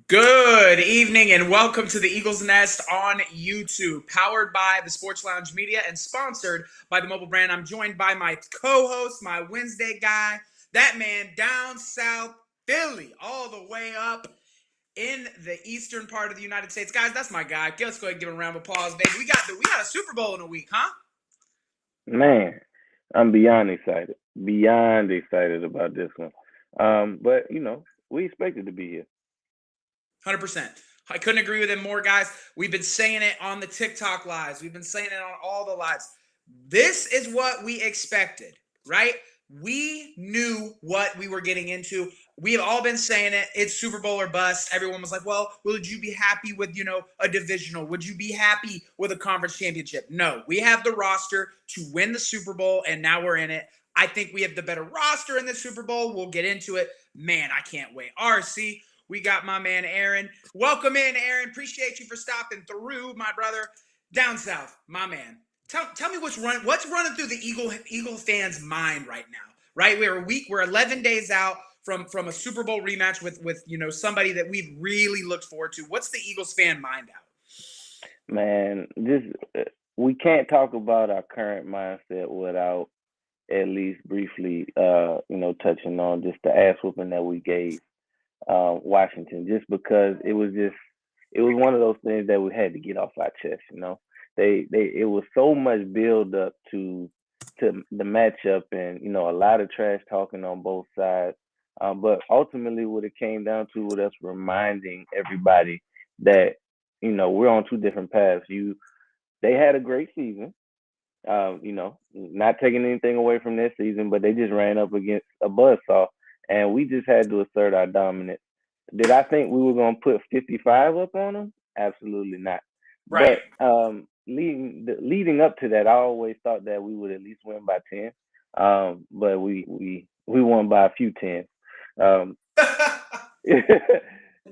Good evening and welcome to the Eagles Nest on YouTube, powered by the Sports Lounge Media and sponsored by the mobile brand. I'm joined by my co-host, my Wednesday guy, that man down south Philly, all the way up in the eastern part of the United States. Guys, that's my guy. Let's go ahead and give him a round of applause, baby. We got a Super Bowl in a week, huh? Man, I'm beyond excited about this one. But we expected to be here. 100%. I couldn't agree with him more, guys. We've been saying it on the TikTok lives. We've been saying it on all the lives. This is what we expected, right? We knew what we were getting into. We have all been saying it. It's Super Bowl or bust. Everyone was like, well, would you be happy with, a divisional? Would you be happy with a conference championship? No, we have the roster to win the Super Bowl, and now we're in it. I think we have the better roster in the Super Bowl. We'll get into it. Man, I can't wait. RC, we got my man Aaron. Welcome in, Aaron. Appreciate you for stopping through, my brother. Down south, my man. Tell me what's running through the Eagle fans' mind right now. Right, we're 11 days out from a Super Bowl rematch with somebody that we've really looked forward to. What's the Eagles fan mind out? Man, this we can't talk about our current mindset without at least briefly, touching on just the ass whooping that we gave Washington, just because it was one of those things that we had to get off our chest. It was so much build up to the matchup, and a lot of trash talking on both sides. But ultimately, what it came down to was us reminding everybody that we're on two different paths. They had a great season. Not taking anything away from this season, but they just ran up against a buzzsaw, and we just had to assert our dominance. Did I think we were going to put 55 up on them? Absolutely not. Right. But leading up to that, I always thought that we would at least win by 10. But we won by a few tens. Um,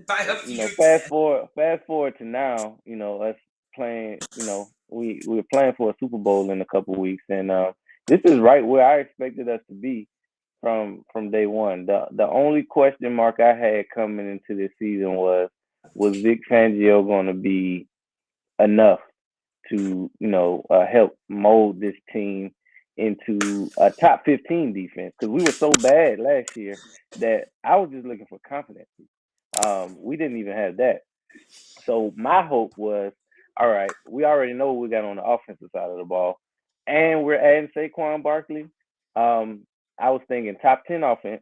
By a few fast forward to now, us playing, we're playing for a Super Bowl in a couple weeks, and this is right where I expected us to be from day one. The only question mark I had coming into this season was Vic Fangio going to be enough to help mold this team into a top 15 defense, because we were so bad last year that I was just looking for confidence. We didn't even have that. So my hope was, all right, we already know what we got on the offensive side of the ball, and we're adding Saquon Barkley. I was thinking top 10 offense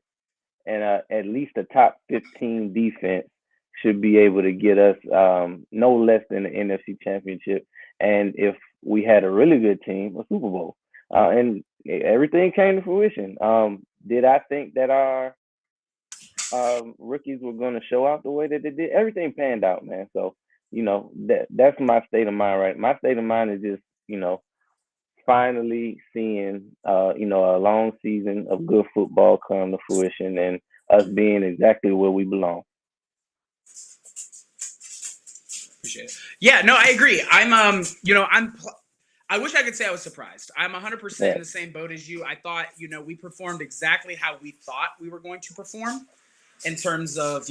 and at least a top 15 defense should be able to get us no less than the NFC Championship, and if we had a really good team, a Super Bowl. And everything came to fruition. Did I think that our rookies were going to show out the way that they did? Everything panned out, man. So that's my state of mind. Right, my state of mind is just finally seeing a long season of good football come to fruition, and us being exactly where we belong. Appreciate it. Yeah, no, I agree. I wish I could say I was surprised. I'm 100% Yeah. in the same boat as you. I thought, we performed exactly how we thought we were going to perform in terms of,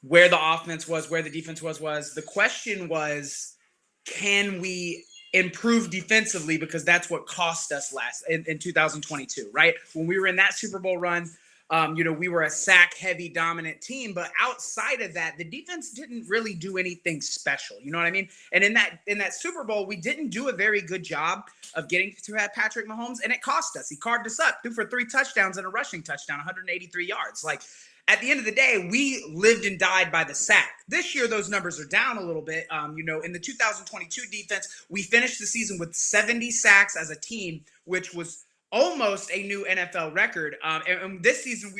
where the offense was, where the defense was. The question was, can we improve defensively? Because that's what cost us last in 2022, right? When we were in that Super Bowl run, we were a sack heavy dominant team, but outside of that, the defense didn't really do anything special. You know what I mean? And in that Super Bowl, we didn't do a very good job of getting to Patrick Mahomes, and it cost us. He carved us up, threw for 3 touchdowns and a rushing touchdown, 183 yards. Like, at the end of the day, we lived and died by the sack. This year, those numbers are down a little bit. In the 2022 defense, we finished the season with 70 sacks as a team, which was almost a new NFL record. And this season,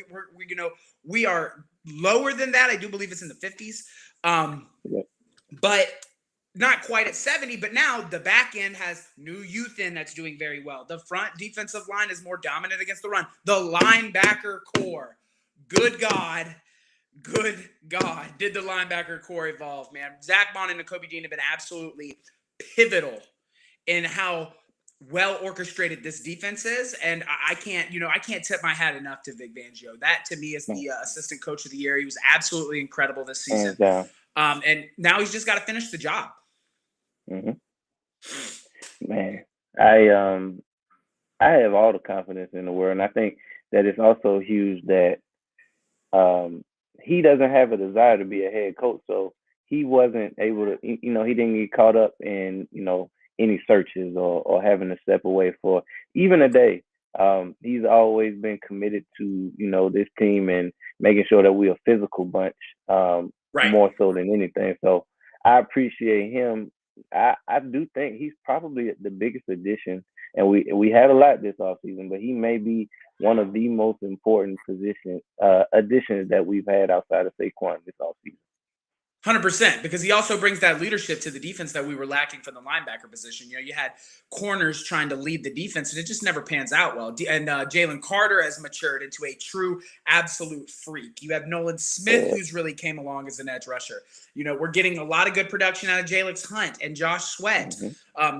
we are lower than that. I do believe it's in the 50s, Yeah. but not quite at 70. But now the back end has new youth in that's doing very well. The front defensive line is more dominant against the run. The linebacker core, good God, did the linebacker core evolve, man. Zach Bond and Nakobe Dean have been absolutely pivotal in how well orchestrated this defense is, and I can't, I can't tip my hat enough to Vic Fangio. That to me is the assistant coach of the year. He was absolutely incredible this season, Hands down. and now he's just got to finish the job. Hmm. Man, I have all the confidence in the world, and I think that it's also huge that he doesn't have a desire to be a head coach, so he wasn't able to, he didn't get caught up in, any searches or having to step away for even a day. He's always been committed to, this team and making sure that we're a physical bunch, Right. more so than anything. So I appreciate him. I do think he's probably the biggest addition, and we had a lot this offseason, but he may be one of the most important additions that we've had outside of Saquon this offseason. 100%, because he also brings that leadership to the defense that we were lacking from the linebacker position. You had corners trying to lead the defense, and it just never pans out well. And Jalen Carter has matured into a true, absolute freak. You have Nolan Smith, who's really came along as an edge rusher. We're getting a lot of good production out of Jalen Hunt and Josh Sweat,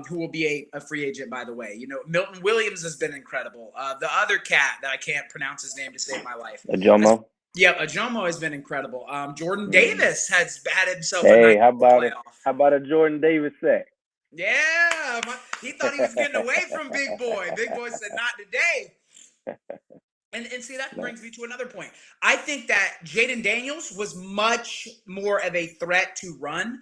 who will be a free agent, by the way. Milton Williams has been incredible. The other cat that I can't pronounce his name to save my life. Ajomo. Yeah, Ajomo has been incredible. Jordan Davis has had himself a nice playoff. How about a Jordan Davis sack? Yeah, he thought he was getting away from Big Boy. Big Boy said, "Not today." And see, that brings me to another point. I think that Jaden Daniels was much more of a threat to run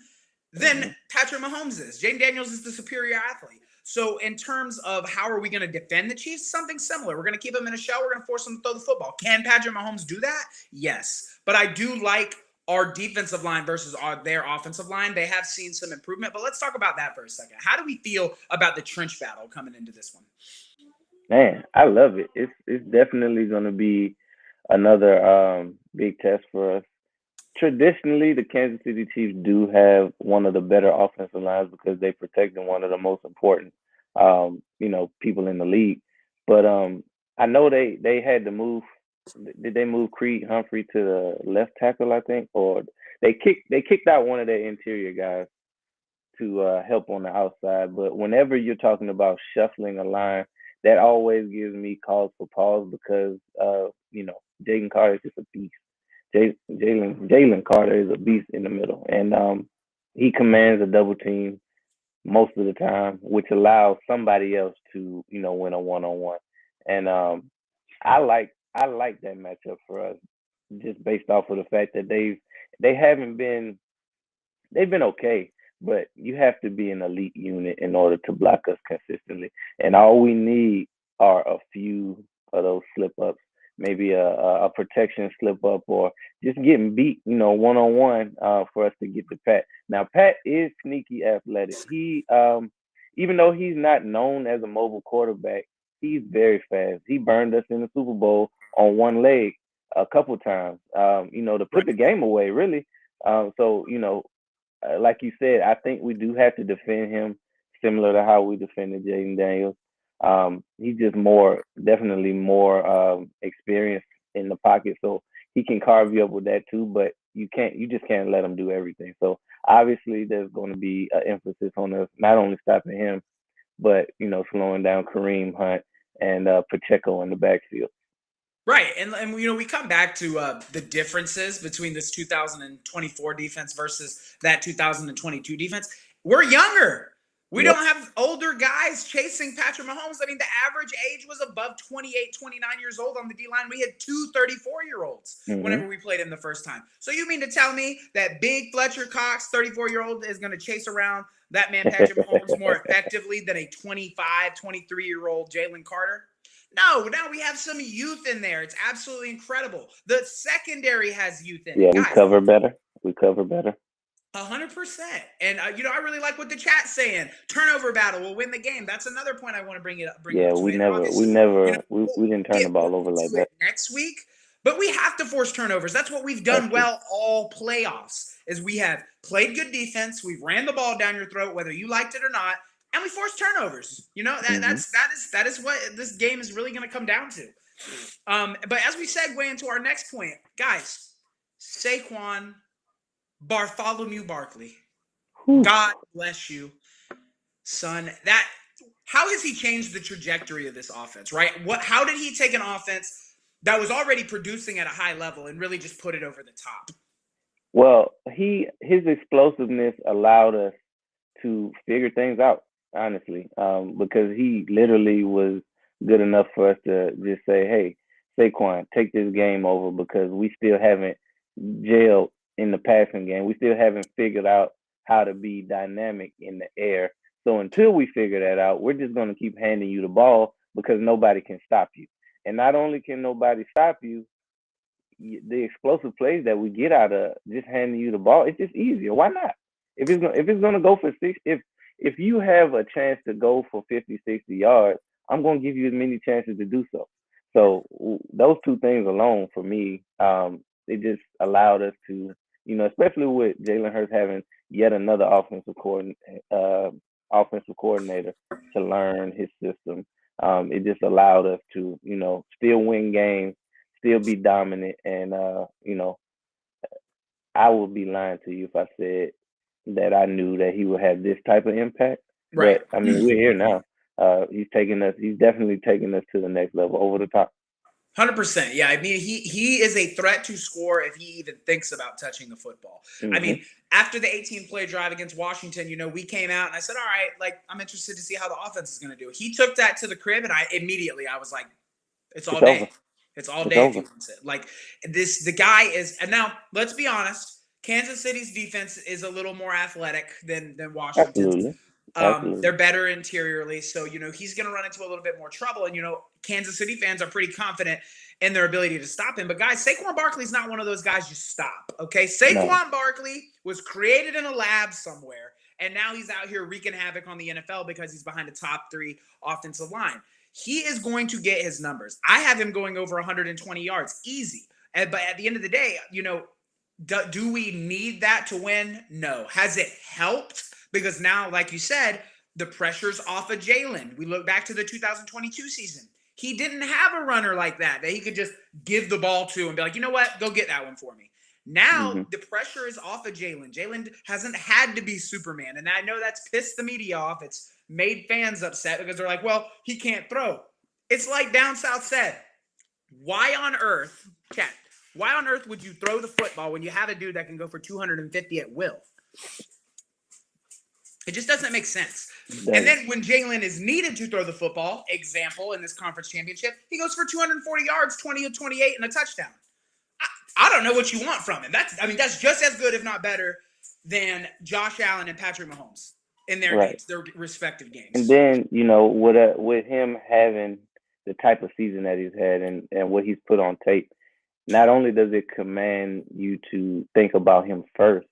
than Patrick Mahomes is. Jaden Daniels is the superior athlete. So in terms of how are we going to defend the Chiefs, something similar. We're going to keep them in a shell. We're going to force them to throw the football. Can Patrick Mahomes do that? Yes. But I do like our defensive line versus their offensive line. They have seen some improvement. But let's talk about that for a second. How do we feel about the trench battle coming into this one? Man, I love it. It's definitely going to be another big test for us. Traditionally, the Kansas City Chiefs do have one of the better offensive lines because they protected one of the most important, people in the league. But I know they had to move. Did they move Creed Humphrey to the left tackle? I think, or they kicked out one of their interior guys to help on the outside. But whenever you're talking about shuffling a line, that always gives me cause for pause because Jalen Carter is just a beast. Jalen Carter is a beast in the middle, and he commands a double team most of the time, which allows somebody else to win a one-on-one. And I like that matchup for us, just based off of the fact that they've been okay, but you have to be an elite unit in order to block us consistently. And all we need are a few of those slip ups, maybe a protection slip up, or just getting beat, one on one, for us to get to Pat. Now, Pat is sneaky athletic. He, even though he's not known as a mobile quarterback, he's very fast. He burned us in the Super Bowl on one leg a couple times, to put the game away, really. So, like you said, I think we do have to defend him similar to how we defended Jaden Daniels. He's just definitely more experienced in the pocket, so he can carve you up with that too. But you just can't let him do everything. So obviously, there's going to be an emphasis on us not only stopping him, but slowing down Kareem Hunt and Pacheco in the backfield. Right, and we come back to the differences between this 2024 defense versus that 2022 defense. We're younger. We don't have older guys chasing Patrick Mahomes. I mean, the average age was above 28, 29 years old on the D-line. We had two 34-year-olds whenever we played him the first time. So you mean to tell me that big Fletcher Cox, 34-year-old, is going to chase around that man Patrick Mahomes more effectively than a 25, 23-year-old Jalen Carter? No, now we have some youth in there. It's absolutely incredible. The secondary has youth in it. Yeah, we cover better. 100%. And, I really like what the chat's saying. Turnover battle will win the game. That's another point I want to bring up. We didn't turn the ball over like that. Next week, but we have to force turnovers. That's what we've done well all playoffs, is we have played good defense. We've ran the ball down your throat, whether you liked it or not. And we force turnovers. That is what this game is really going to come down to. But as we segue into our next point, guys, Saquon Bartholomew Barkley, God bless you, son. That how has he changed the trajectory of this offense, right? How did he take an offense that was already producing at a high level and really just put it over the top? Well, his explosiveness allowed us to figure things out, honestly, because he literally was good enough for us to just say, "Hey, Saquon, take this game over," because we still haven't gelled in the passing game. We still haven't figured out how to be dynamic in the air. So until we figure that out, we're just going to keep handing you the ball because nobody can stop you. And not only can nobody stop you, the explosive plays that we get out of just handing you the ball, it's just easier. Why not? If it's gonna go for six, if you have a chance to go for 50, 60 yards, I'm gonna give you as many chances to do so. So those two things alone for me, it just allowed us to, especially with Jalen Hurts having yet another offensive coordinator to learn his system. It just allowed us to, still win games, still be dominant, and I would be lying to you if I said that I knew that he would have this type of impact. Right. But I mean, we're here now. He's definitely taking us to the next level, over the top. 100%. Yeah. I mean, he is a threat to score if he even thinks about touching the football. Mm-hmm. I mean, after the 18-play drive against Washington, we came out and I said, all right, like, I'm interested to see how the offense is going to do. He took that to the crib, and I was like, it's all day. Over. It's all It's day over. if he wants it. Like, the guy is, and now let's be honest, Kansas City's defense is a little more athletic than Washington's. Absolutely. They're better interiorly. So, he's going to run into a little bit more trouble. And, Kansas City fans are pretty confident in their ability to stop him. But, guys, Saquon Barkley's not one of those guys you stop, okay? Saquon Barkley was created in a lab somewhere, and now he's out here wreaking havoc on the NFL because he's behind a top 3 offensive line. He is going to get his numbers. I have him going over 120 yards, easy. But at the end of the day, do we need that to win? No. Has it helped? Because now, like you said, the pressure's off of Jalen. We look back to the 2022 season. He didn't have a runner like that he could just give the ball to and be like, you know what? Go get that one for me. Now, the pressure is off of Jalen. Jalen hasn't had to be Superman. And I know that's pissed the media off. It's made fans upset because they're like, well, he can't throw. It's like Down South said, why on earth would you throw the football when you have a dude that can go for 250 at will? It just doesn't make sense. And then when Jalen is needed to throw the football, example, in this conference championship, he goes for 240 yards, 20 of 28, and a touchdown. I don't know what you want from him. That's just as good, if not better, than Josh Allen and Patrick Mahomes in their games, their respective games. And then, with him having the type of season that he's had and what he's put on tape, not only does it command you to think about him first,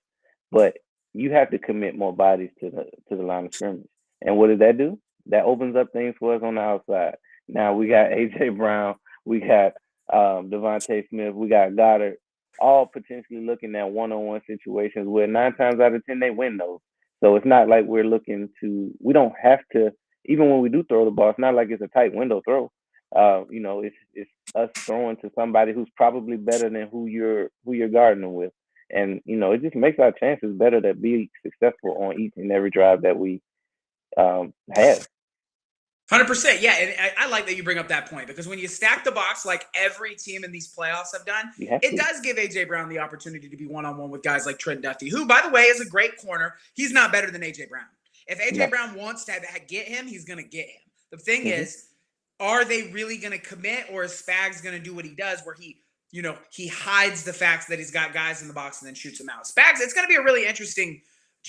but you have to commit more bodies to the line of scrimmage. And what does that do? That opens up things for us on the outside. Now we got A.J. Brown, we got Devontae Smith, we got Goddard, all potentially looking at one-on-one situations where 9 times out of 10 they win those. So it's not like we don't have to, even when we do throw the ball, it's not like it's a tight window throw. It's us throwing to somebody who's probably better than who you're guarding with. And, it just makes our chances better to be successful on each and every drive that we have. 100%. Yeah. And I like that you bring up that point, because when you stack the box like every team in these playoffs have done, it does give A.J. Brown the opportunity to be one-on-one with guys like Trent Duffy, who, by the way, is a great corner. He's not better than A.J. Brown. If A.J. Brown wants to get him, he's going to get him. The thing is, are they really going to commit, or is Spags going to do what he does where he hides the fact that he's got guys in the box and then shoots them out? Spags, it's going to be a really interesting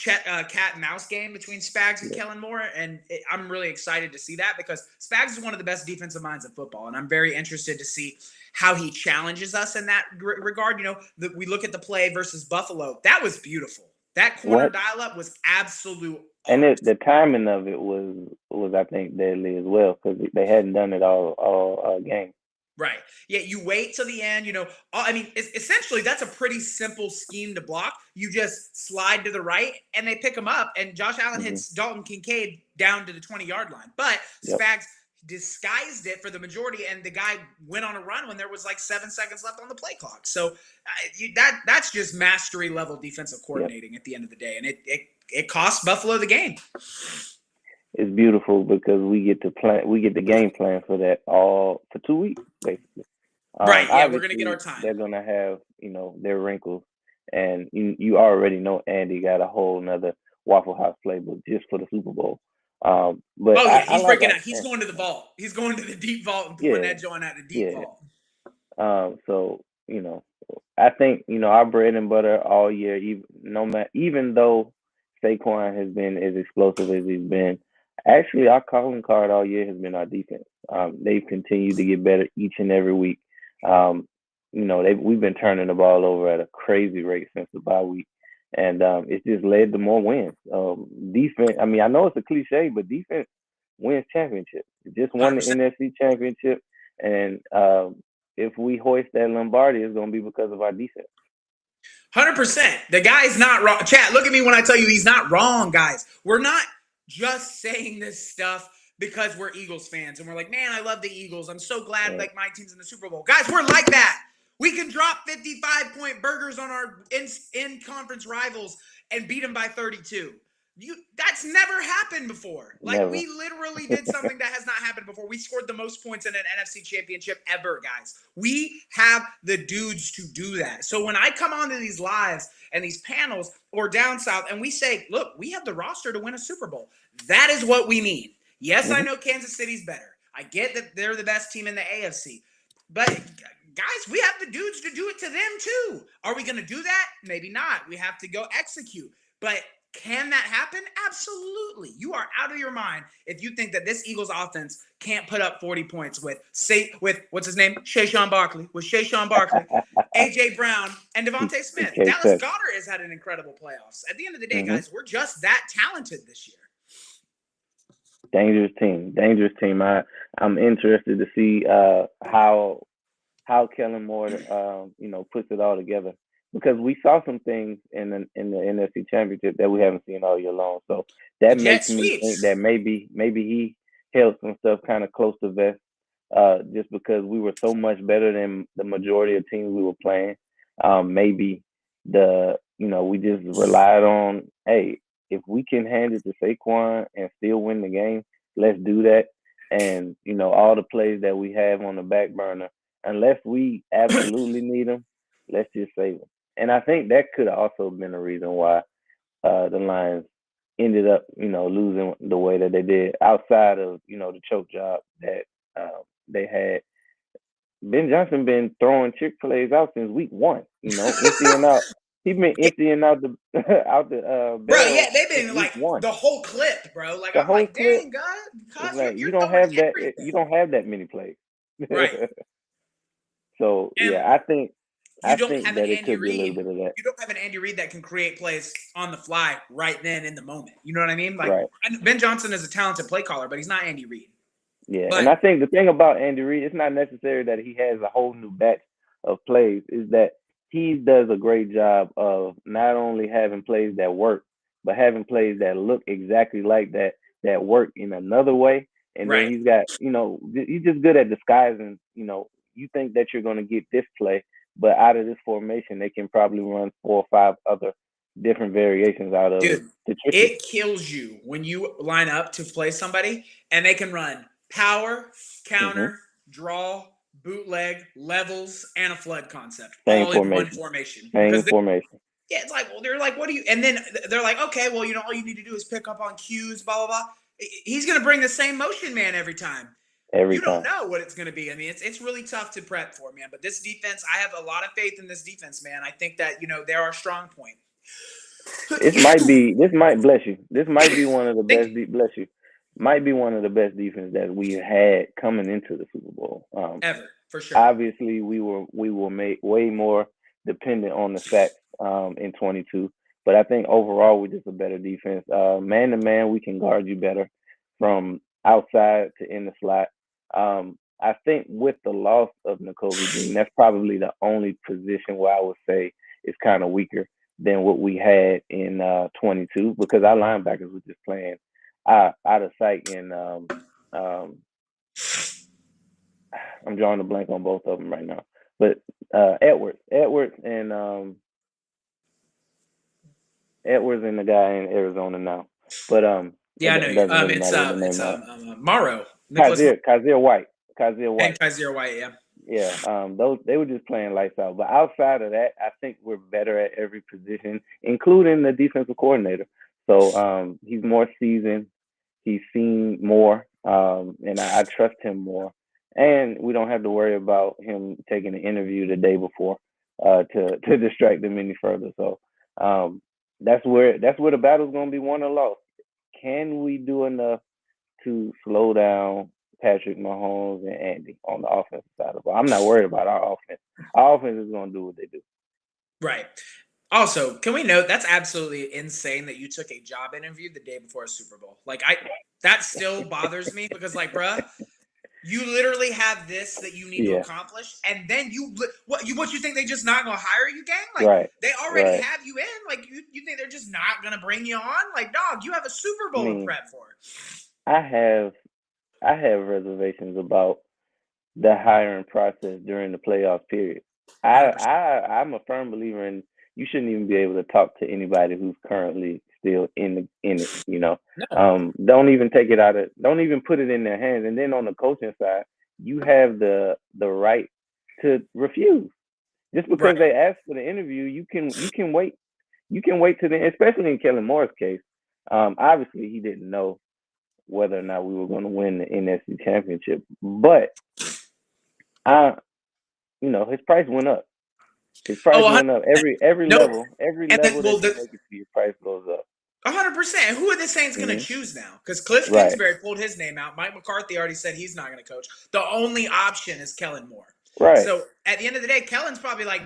cat and mouse game between Spags and Kellen Moore, and I'm really excited to see that, because Spags is one of the best defensive minds in football, and I'm very interested to see how he challenges us in that regard. We look at the play versus Buffalo. That was beautiful. That corner dial-up was absolute. And the timing of it was I think deadly as well, because they hadn't done it all game. Right. Yeah, you wait till the end. Essentially, that's a pretty simple scheme to block. You just slide to the right, and they pick him up, and Josh Allen hits Dalton Kincaid down to the 20-yard line. But Spags disguised it for the majority, and the guy went on a run when there was like 7 seconds left on the play clock. So that's just mastery-level defensive coordinating at the end of the day, and it cost Buffalo the game. it's beautiful because we get to plan, we get the game plan for that all for 2 weeks basically. Right. Yeah, we're gonna get our Obviously time. they're gonna have their wrinkles, and you already know Andy got a whole nother Waffle House playbook just for the Super Bowl. But Oh yeah, I he's like breaking our out. He's chances. going to the vault. He's going to the deep vault and pouring Yeah, that joint out the deep yeah. vault. So I think our bread and butter all year, even no matter, even though Saquon has been as explosive as he's been, actually our calling card all year has been our defense. They've continued to get better each and every week. Um, we've been turning the ball over at a crazy rate since the bye week, and it's just led to more wins. Defense. I mean, I know it's a cliche, but defense wins championships. It just won the 100%. NFC championship, and if we hoist that Lombardi, it's gonna be because of our defense. 100%. The guy's not wrong. Chat, look at me when I tell you he's not wrong, guys. We're not just saying this stuff because we're Eagles fans and we're like, man, I love the Eagles. I'm so glad Right. like my team's in the Super Bowl. Guys, we're like that. We can drop 55-point burgers on our in conference rivals and beat them by 32. That's never happened before. Like Never. we literally did something that has not happened before. We scored the most points in an NFC championship ever, guys. We have the dudes to do that. So when I come onto these lives and these panels or down south and we say, look, we have the roster to win a Super Bowl. That is what we mean. Yes, I know Kansas City's better. I get that they're the best team in the AFC. But guys, we have the dudes to do it to them too. Are we going to do that? Maybe not. We have to go execute. But can that happen? Absolutely. You are out of your mind if you think that this Eagles offense can't put up 40 points with what's his name? Shayshawn Barkley. With Shayshawn Barkley, AJ Brown, and Devontae Smith. Dallas Goedert has had an incredible playoffs. At the end of the day, guys, we're just that talented this year. Dangerous team. I'm interested to see how Kellen Moore puts it all together, because we saw some things in the NFC Championship that we haven't seen all year long. So that makes me think that maybe he held some stuff kind of close to vest, just because we were so much better than the majority of teams we were playing. Maybe we just relied on, hey, if we can hand it to Saquon and still win the game, let's do that. And all the plays that we have on the back burner, unless we absolutely need them, let's just save them. And I think that could have also been a reason why the Lions ended up, losing the way that they did, outside of, the choke job that they had. Ben Johnson been throwing Chick-fil-A's out since week 1, emptying out. He's been emptying out the out the barrel. Bro, yeah, they've been week like 1. the whole clip, bro. Like The I'm whole like, clip. dang, God, Like you're you don't throwing have that. everything. You don't have that many plays. Right. So And yeah, I think have that an it Andy could be a little Reid. bit of that. You don't have an Andy Reid that can create plays on the fly right then in the moment. You know what I mean? Like Right. Ben Johnson is a talented play caller, but he's not Andy Reid. Yeah, and I think the thing about Andy Reid, it's not necessary that he has a whole new batch of plays, is that he does a great job of not only having plays that work, but having plays that look exactly like that work in another way. And then he's got, he's just good at disguising, you think that you're going to get this play, but out of this formation, they can probably run 4 or 5 other different variations out of it. It kills you when you line up to play somebody and they can run power, counter, draw, bootleg, levels, and a flood concept all in one formation. Formation. Yeah, it's like, well, they're like, what do you? And then they're like, okay, well, all you need to do is pick up on cues, blah blah blah. He's going to bring the same motion man every time. You don't know what it's going to be. I mean, it's really tough to prep for, man. But this defense, I have a lot of faith in this defense, man. I think that they're our strong point. This might bless you. This might be one of the best. Bless you. Might be one of the best defense that we had coming into the Super Bowl. Ever, for sure. Obviously, we were made way more dependent on the sacks in 22, but I think overall we're just a better defense. Man to man, we can guard you better from outside to in the slot. I think with the loss of Nakobe Dean, that's probably the only position where I would say is kind of weaker than what we had in 22, because our linebackers were just playing out of sight. And I'm drawing a blank on both of them right now. But Edwards and the guy in Arizona now. But Yeah, I know. Doesn't really It's matter what the name of. Morrow, Nicholas Morrow, Kaiser White. Kaiser and White. Kaiser White. Yeah. Yeah, those they were just playing lights out. But outside of that, I think we're better at every position, including the defensive coordinator. So he's more seasoned. He's seen more, and I trust him more. And we don't have to worry about him taking an interview the day before to distract him any further. So that's where the battle's going to be won or lost. Can we do enough to slow down Patrick Mahomes and Andy on the offensive side of the ball? I'm not worried about our offense. Our offense is going to do what they do. Right. Also, can we note that's absolutely insane that you took a job interview the day before a Super Bowl? Like that still bothers me because, like, bruh, you literally have this that you need to Yeah, accomplish, and then what you think they just not gonna hire you, gang? Like right, they already right. have you in. Like you think they're just not gonna bring you on? Like, dog, you have a Super I Bowl to mean, prep for. I have I have reservations about the hiring process during the playoff period. I, 100%. I'm a firm believer in you shouldn't even be able to talk to anybody who's currently still in it. No. Don't even put it in their hands. And then on the coaching side, you have the right to refuse. Just because Right. they ask for the interview, you can wait. You can wait to the especially in Kellen Moore's case. Obviously he didn't know whether or not we were going to win the NFC championship, but I his price went up. His price Oh, went up 100%. No. every And then, level well, that you make it to, your price goes up. 100%. Who are the Saints going to Hmm. choose now? Because Cliff Right, Kingsbury pulled his name out. Mike McCarthy already said he's not going to coach. The only option is Kellen Moore. right. So at the end of the day, Kellen's probably like,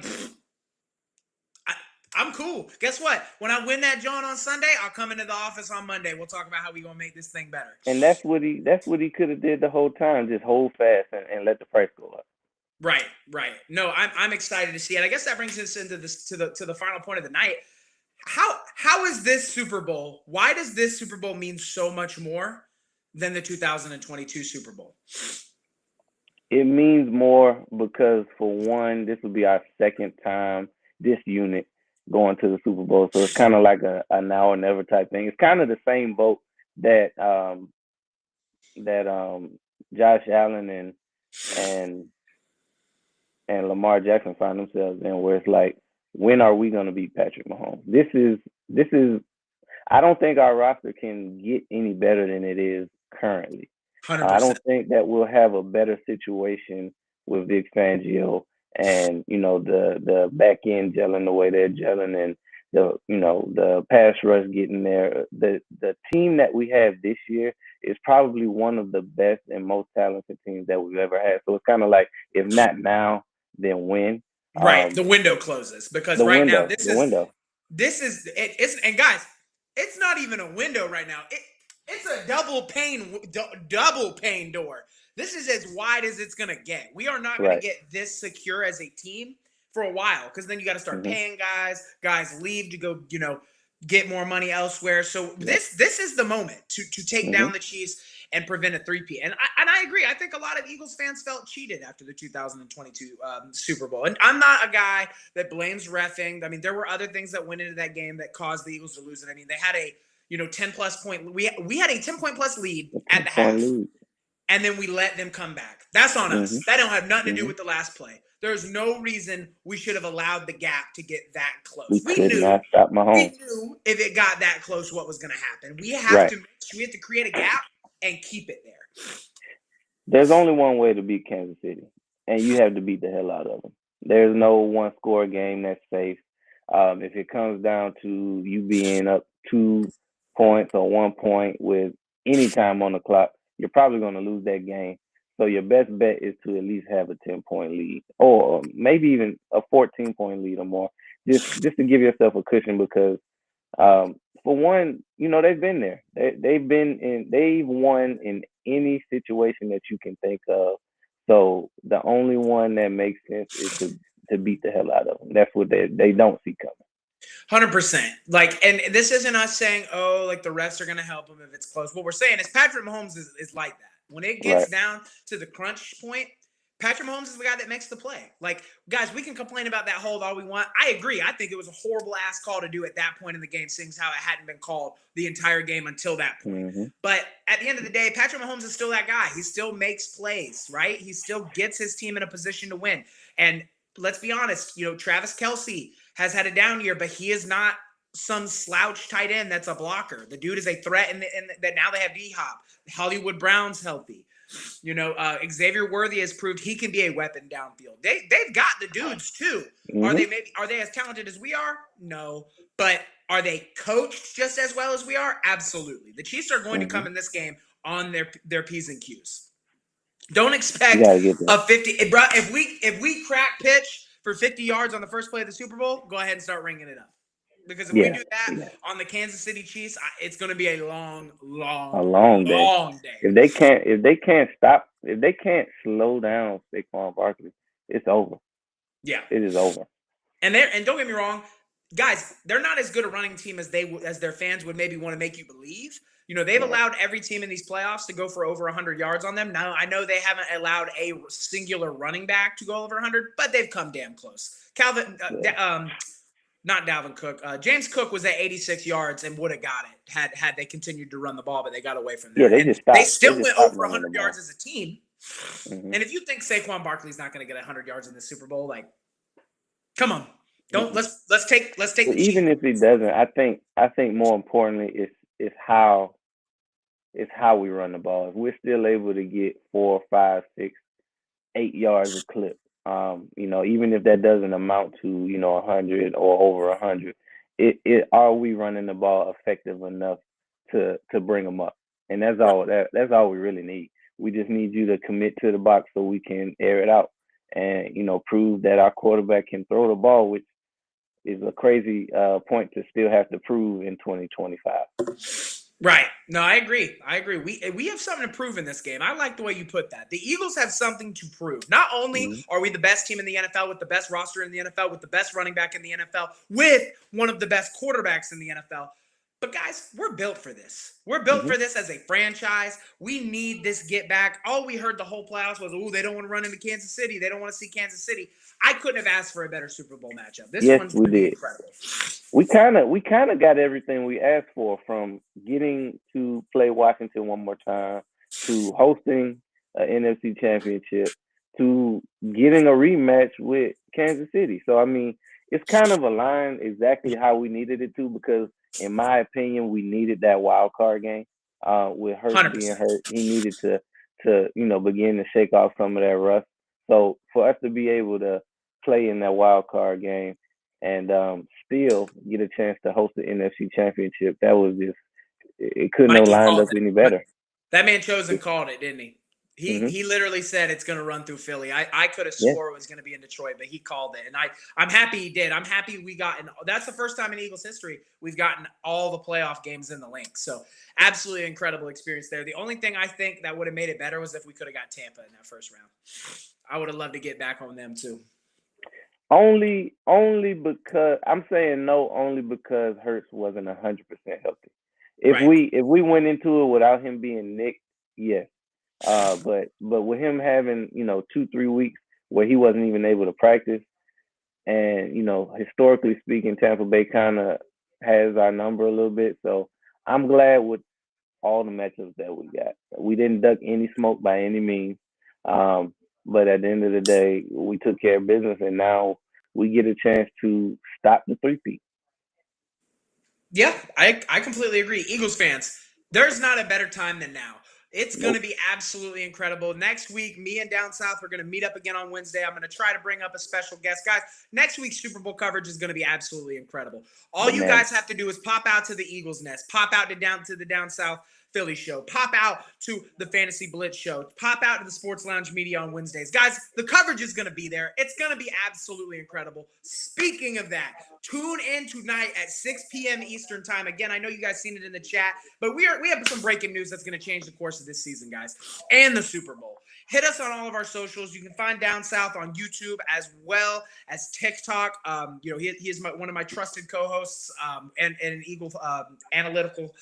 I'm cool. Guess what? When I win that John on Sunday, I'll come into the office on Monday. We'll talk about how we gonna make this thing better. And that's what he could have did the whole time. Just hold fast and let the price go up. Right, right. No, I'm excited to see it. I guess that brings us into this to the final point of the night. How is this Super Bowl? Why does this Super Bowl mean so much more than the 2022 Super Bowl? It means more because, for one, this will be our second time this unit going to the Super Bowl. So it's kind of like a now or never type thing. It's kind of the same boat that Josh Allen and and Lamar Jackson find themselves in, where it's like, when are we going to beat Patrick Mahomes? This is. I don't think our roster can get any better than it is currently. I 100%. don't think that we'll have a better situation with Vic Fangio and the back end gelling the way they're gelling, and the pass rush getting there. The team that we have this year is probably one of the best and most talented teams that we've ever had. So it's kind of like, if not now, then when? Right. The window closes because The right now window, the window. it's and guys, it's not even a window right now. It's a double pane door. This is as wide as it's gonna get. We are not gonna Right. get this secure as a team for a while because then you got to start Hmm. paying guys. Guys leave to go, get more money elsewhere. So Yep. this is the moment to take Hmm. down the Chiefs and prevent a three-peat. And I agree. I think a lot of Eagles fans felt cheated after the 2022 Super Bowl. And I'm not a guy that blames reffing. I mean, there were other things that went into that game that caused the Eagles to lose it. I mean, they had a 10 plus point. We had a 10-point plus lead A at the 10-point half, lead. and then we let them come back. That's on Hmm. us. That don't have nothing to do Hmm. with the last play. There's no reason we should have allowed the gap to get that close. We We could knew not stop Mahomes. if it got that close what was going to happen. Right. We have to create a gap and keep it there. There's only one way to beat Kansas City, and you have to beat the hell out of them. There's no one-score game that's safe. If it comes down to you being up 2 points or 1 point with any time on the clock, you're probably going to lose that game. So your best bet is to at least have a 10-point lead, or maybe even a 14-point lead or more, just to give yourself a cushion, because for one, they've been there. They've won in any situation that you can think of. So the only one that makes sense is to beat the hell out of them. That's what they don't see coming. 100%. Like, and this isn't us saying, oh, like the refs are going to help him if it's close. What we're saying is Patrick Mahomes is like that. When it gets Right. down to the crunch point, Patrick Mahomes is the guy that makes the play. Like, guys, we can complain about that hold all we want. I agree. I think it was a horrible ass call to do at that point in the game, seeing how it hadn't been called the entire game until that point. Mm-hmm. But at the end of the day, Patrick Mahomes is still that guy. He still makes plays, right? He still gets his team in a position to win. And let's be honest, Travis Kelce has had a down year, but he is not some slouch tight end that's a blocker. The dude is a threat, and that now they have D-Hop. Hollywood Brown's healthy. Xavier Worthy has proved he can be a weapon downfield. They've got the dudes too. Mm-hmm. Are they as talented as we are? No. But are they coached just as well as we are? Absolutely. The Chiefs are going to come in this game on their P's and Q's. Don't expect a 50. If we crack pitch for 50 yards on the first play of the Super Bowl, go ahead and start ringing it up. Because if we do that on the Kansas City Chiefs, it's going to be a long day. If they can't slow down Saquon Barkley, it's over. Yeah, it is over. And don't get me wrong, guys, they're not as good a running team as their fans would maybe want to make you believe. They've allowed every team in these playoffs to go for over 100 yards on them. Now, I know they haven't allowed a singular running back to go over 100, but they've come damn close. Not Dalvin Cook. James Cook was at 86 yards and would have got it had they continued to run the ball, but they got away from that. Yeah, they still went over 100 yards as a team. Mm-hmm. And if you think Saquon Barkley's not going to get 100 yards in the Super Bowl, like, come on, let's take. Even if he doesn't, I think more importantly is how we run the ball. If we're still able to get 4, 5, 6, 8 yards a clip. Even if that doesn't amount to 100 or over 100, are we running the ball effective enough to bring them up? And that's all we really need. We just need you to commit to the box so we can air it out and prove that our quarterback can throw the ball, which is a crazy point to still have to prove in 2025. Right. No, I agree. We have something to prove in this game. I like the way you put that. The Eagles have something to prove. Not only are we the best team in the NFL with the best roster in the NFL, with the best running back in the NFL, with one of the best quarterbacks in the NFL, but guys, we're built for this. We're built for this as a franchise. We need this get back. All we heard the whole playoffs was, they don't want to run into Kansas City. They don't want to see Kansas City. I couldn't have asked for a better Super Bowl matchup. This one's going to be incredible. We kind of got everything we asked for, from getting to play Washington one more time, to hosting an NFC championship, to getting a rematch with Kansas City. So, I mean, it's kind of aligned exactly how we needed it to, because in my opinion, we needed that wild card game. With Hurts 100%. being hurt, he needed to begin to shake off some of that rust. So for us to be able to play in that wild card game and still get a chance to host the NFC championship, that was just, it couldn't have lined up any better. That man chose and called it, didn't he? He literally said it's going to run through Philly. I could have swore it was going to be in Detroit, but he called it. And I'm happy he did. I'm happy we got – that's the first time in Eagles history we've gotten all the playoff games in the link. So absolutely incredible experience there. The only thing I think that would have made it better was if we could have got Tampa in that first round. I would have loved to get back on them too. Only because – I'm saying no only because Hurts wasn't 100% healthy. If we went into it without him being nicked, yes. But with him having 2-3 weeks where he wasn't even able to practice, and historically speaking, Tampa Bay kind of has our number a little bit. So I'm glad with all the matchups that we got. We didn't duck any smoke by any means, but at the end of the day, we took care of business, and now we get a chance to stop the three-peat. Yeah, I completely agree. Eagles fans, there's not a better time than now. It's going to be absolutely incredible. Next week, me and Down South are going to meet up again on Wednesday. I'm going to try to bring up a special guest. Guys, next week's Super Bowl coverage is going to be absolutely incredible. All you guys have to do is pop out to the Eagles Nest, pop out to the Down South Philly show, pop out to the Fantasy Blitz show, pop out to the Sports Lounge Media on Wednesdays. Guys, the coverage is going to be there. It's going to be absolutely incredible. Speaking of that, tune in tonight at 6 p.m. Eastern time. Again, I know you guys seen it in the chat, but we have some breaking news that's going to change the course of this season, guys, and the Super Bowl. Hit us on all of our socials. You can find Down South on YouTube as well as TikTok. He is one of my trusted co-hosts and an Eagle analytical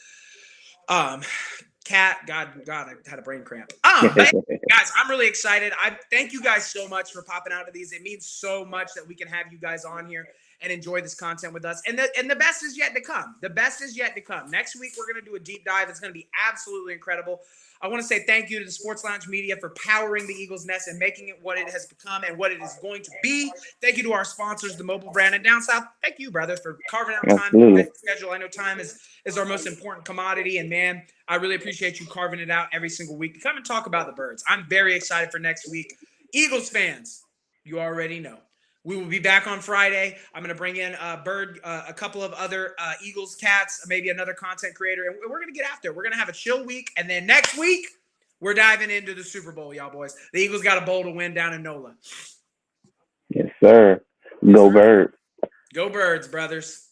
Cat, God, I had a brain cramp. But guys, I'm really excited. I thank you guys so much for popping out of these. It means so much that we can have you guys on here and enjoy this content with us. And the best is yet to come. The best is yet to come. Next week, we're going to do a deep dive. It's going to be absolutely incredible. I want to say thank you to the Sports Lounge Media for powering the Eagles Nest and making it what it has become and what it is going to be. Thank you to our sponsors, the Mobile Brand and Down South. Thank you, brother, for carving out time in the schedule. I know time is our most important commodity, and man, I really appreciate you carving it out every single week to come and talk about the Birds. I'm very excited for next week. Eagles fans, you already know. We will be back on Friday. I'm going to bring in Bird, a couple of other Eagles cats, maybe another content creator, and we're going to get after it. We're going to have a chill week, and then next week, we're diving into the Super Bowl, y'all boys. The Eagles got a bowl to win down in NOLA. Yes, sir. Go Birds. Go Birds, brothers.